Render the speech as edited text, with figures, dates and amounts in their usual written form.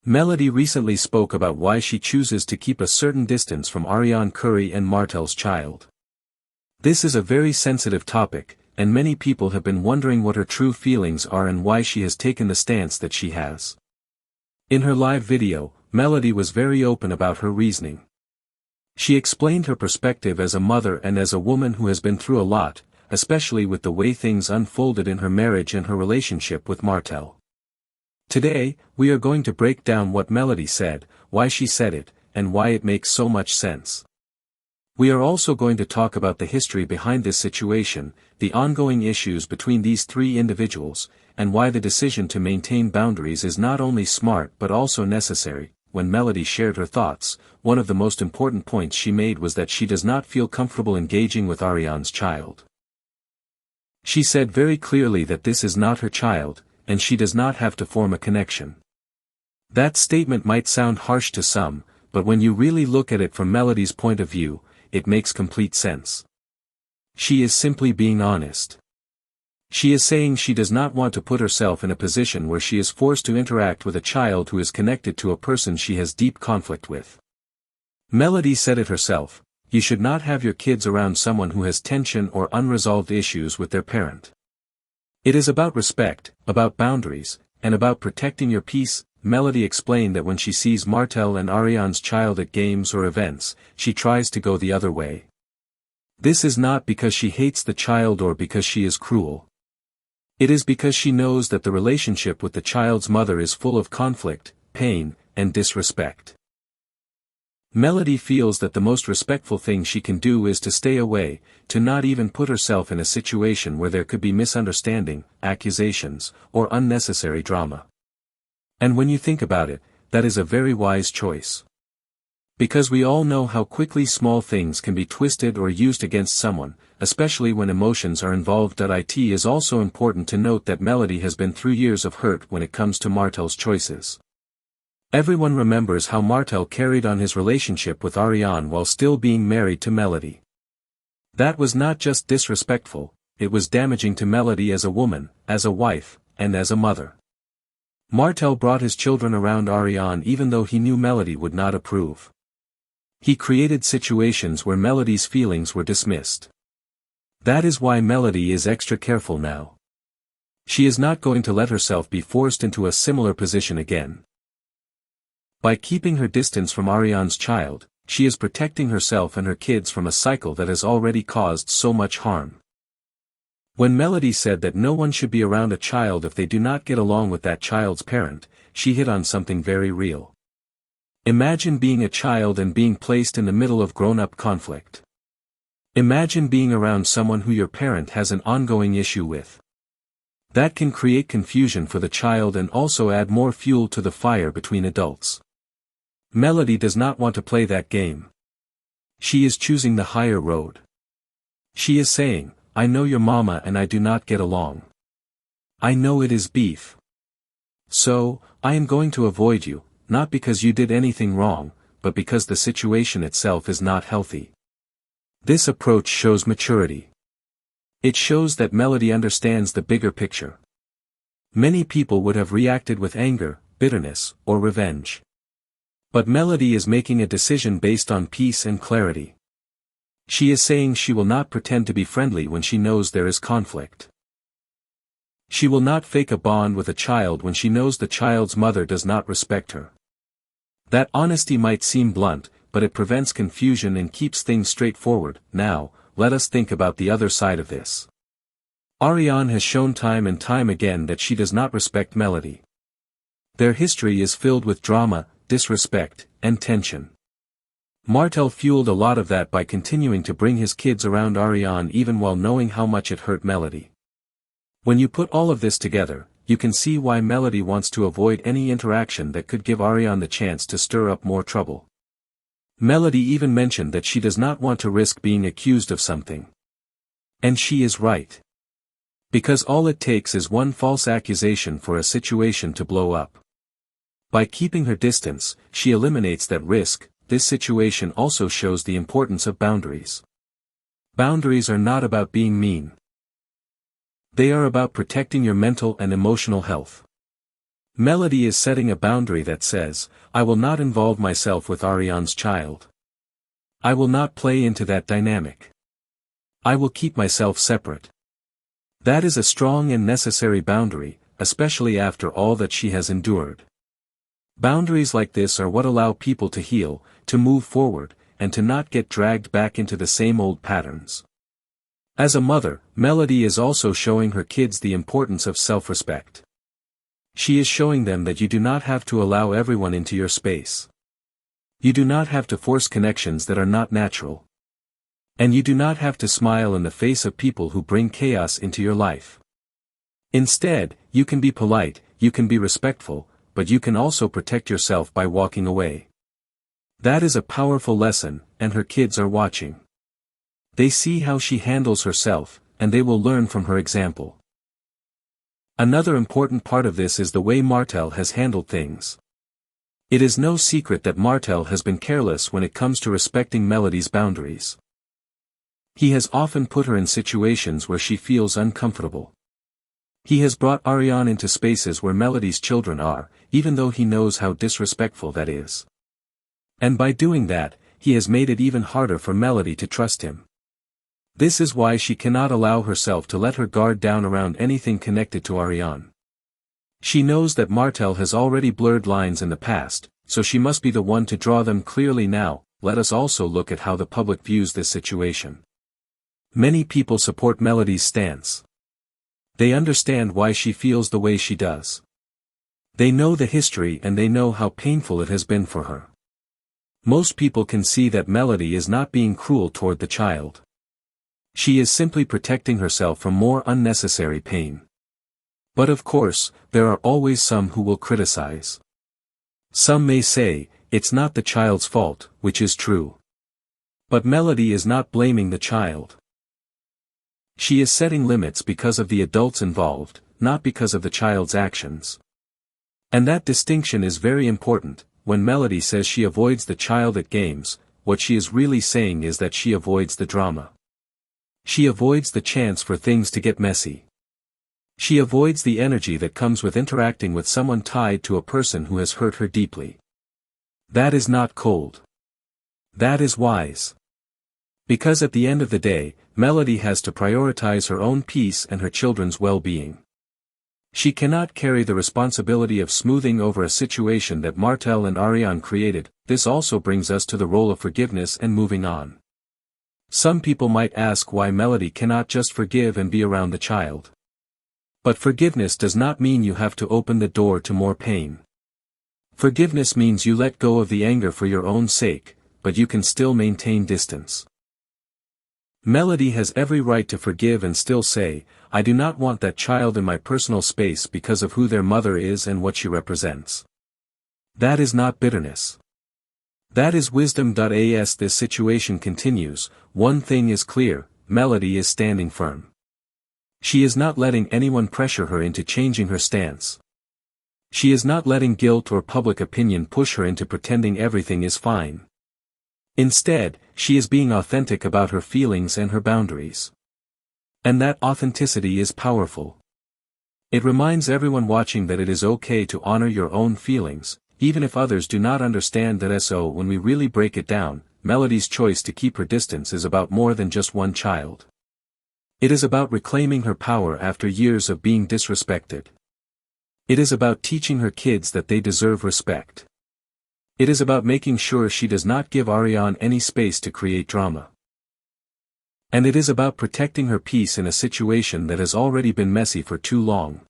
Melody recently spoke about why she chooses to keep a certain distance from Arionne Curry and Martell's child. This is a very sensitive topic, and many people have been wondering what her true feelings are and why she has taken the stance that she has. In her live video, Melody was very open about her reasoning. She explained her perspective as a mother and as a woman who has been through a lot, especially with the way things unfolded in her marriage and her relationship with Martell. Today, we are going to break down what Melody said, why she said it, and why it makes so much sense. We are also going to talk about the history behind this situation, the ongoing issues between these three individuals, and why the decision to maintain boundaries is not only smart but also necessary. When Melody shared her thoughts, one of the most important points she made was that she does not feel comfortable engaging with Arionne's child. She said very clearly that this is not her child, and she does not have to form a connection. That statement might sound harsh to some, but when you really look at it from Melody's point of view, it makes complete sense. She is simply being honest. She is saying she does not want to put herself in a position where she is forced to interact with a child who is connected to a person she has deep conflict with. Melody said it herself, you should not have your kids around someone who has tension or unresolved issues with their parent. It is about respect, about boundaries, and about protecting your peace. Melody explained that when she sees Martell and Arionne's child at games or events, she tries to go the other way. This is not because she hates the child or because she is cruel. It is because she knows that the relationship with the child's mother is full of conflict, pain, and disrespect. Melody feels that the most respectful thing she can do is to stay away, to not even put herself in a situation where there could be misunderstanding, accusations, or unnecessary drama. And when you think about it, that is a very wise choice. Because we all know how quickly small things can be twisted or used against someone, especially when emotions are involved. It is also important to note that Melody has been through years of hurt when it comes to Martell's choices. Everyone remembers how Martell carried on his relationship with Arionne while still being married to Melody. That was not just disrespectful, it was damaging to Melody as a woman, as a wife, and as a mother. Martell brought his children around Arionne even though he knew Melody would not approve. He created situations where Melody's feelings were dismissed. That is why Melody is extra careful now. She is not going to let herself be forced into a similar position again. By keeping her distance from Arionne's child, she is protecting herself and her kids from a cycle that has already caused so much harm. When Melody said that no one should be around a child if they do not get along with that child's parent, she hit on something very real. Imagine being a child and being placed in the middle of grown-up conflict. Imagine being around someone who your parent has an ongoing issue with. That can create confusion for the child and also add more fuel to the fire between adults. Melody does not want to play that game. She is choosing the higher road. She is saying, I know your mama and I do not get along. I know it is beef. So, I am going to avoid you, not because you did anything wrong, but because the situation itself is not healthy. This approach shows maturity. It shows that Melody understands the bigger picture. Many people would have reacted with anger, bitterness, or revenge. But Melody is making a decision based on peace and clarity. She is saying she will not pretend to be friendly when she knows there is conflict. She will not fake a bond with a child when she knows the child's mother does not respect her. That honesty might seem blunt, but it prevents confusion and keeps things straightforward. Now, let us think about the other side of this. Arionne has shown time and time again that she does not respect Melody. Their history is filled with drama, disrespect, and tension. Martell fueled a lot of that by continuing to bring his kids around Arionne even while knowing how much it hurt Melody. When you put all of this together, you can see why Melody wants to avoid any interaction that could give Arionne the chance to stir up more trouble. Melody even mentioned that she does not want to risk being accused of something. And she is right. Because all it takes is one false accusation for a situation to blow up. By keeping her distance, she eliminates that risk. This situation also shows the importance of boundaries. Boundaries are not about being mean. They are about protecting your mental and emotional health. Melody is setting a boundary that says, I will not involve myself with Arionne's child. I will not play into that dynamic. I will keep myself separate. That is a strong and necessary boundary, especially after all that she has endured. Boundaries like this are what allow people to heal, to move forward, and to not get dragged back into the same old patterns. As a mother, Melody is also showing her kids the importance of self-respect. She is showing them that you do not have to allow everyone into your space. You do not have to force connections that are not natural. And you do not have to smile in the face of people who bring chaos into your life. Instead, you can be polite, you can be respectful, but you can also protect yourself by walking away. That is a powerful lesson, and her kids are watching. They see how she handles herself, and they will learn from her example. Another important part of this is the way Martell has handled things. It is no secret that Martell has been careless when it comes to respecting Melody's boundaries. He has often put her in situations where she feels uncomfortable. He has brought Arionne into spaces where Melody's children are, even though he knows how disrespectful that is. And by doing that, he has made it even harder for Melody to trust him. This is why she cannot allow herself to let her guard down around anything connected to Arionne. She knows that Martell has already blurred lines in the past, so she must be the one to draw them clearly now. Let us also look at how the public views this situation. Many people support Melody's stance. They understand why she feels the way she does. They know the history and they know how painful it has been for her. Most people can see that Melody is not being cruel toward the child. She is simply protecting herself from more unnecessary pain. But of course, there are always some who will criticize. Some may say, it's not the child's fault, which is true. But Melody is not blaming the child. She is setting limits because of the adults involved, not because of the child's actions. And that distinction is very important. When Melody says she avoids the child at games, what she is really saying is that she avoids the drama. She avoids the chance for things to get messy. She avoids the energy that comes with interacting with someone tied to a person who has hurt her deeply. That is not cold. That is wise. Because at the end of the day, Melody has to prioritize her own peace and her children's well-being. She cannot carry the responsibility of smoothing over a situation that Martell and Arionne created. This also brings us to the role of forgiveness and moving on. Some people might ask why Melody cannot just forgive and be around the child. But forgiveness does not mean you have to open the door to more pain. Forgiveness means you let go of the anger for your own sake, but you can still maintain distance. Melody has every right to forgive and still say, I do not want that child in my personal space because of who their mother is and what she represents. That is not bitterness. That is wisdom. As this situation continues, one thing is clear, Melody is standing firm. She is not letting anyone pressure her into changing her stance. She is not letting guilt or public opinion push her into pretending everything is fine. Instead, she is being authentic about her feelings and her boundaries. And that authenticity is powerful. It reminds everyone watching that it is okay to honor your own feelings, even if others do not understand that. So when we really break it down, Melody's choice to keep her distance is about more than just one child. It is about reclaiming her power after years of being disrespected. It is about teaching her kids that they deserve respect. It is about making sure she does not give Arionne any space to create drama. And it is about protecting her peace in a situation that has already been messy for too long.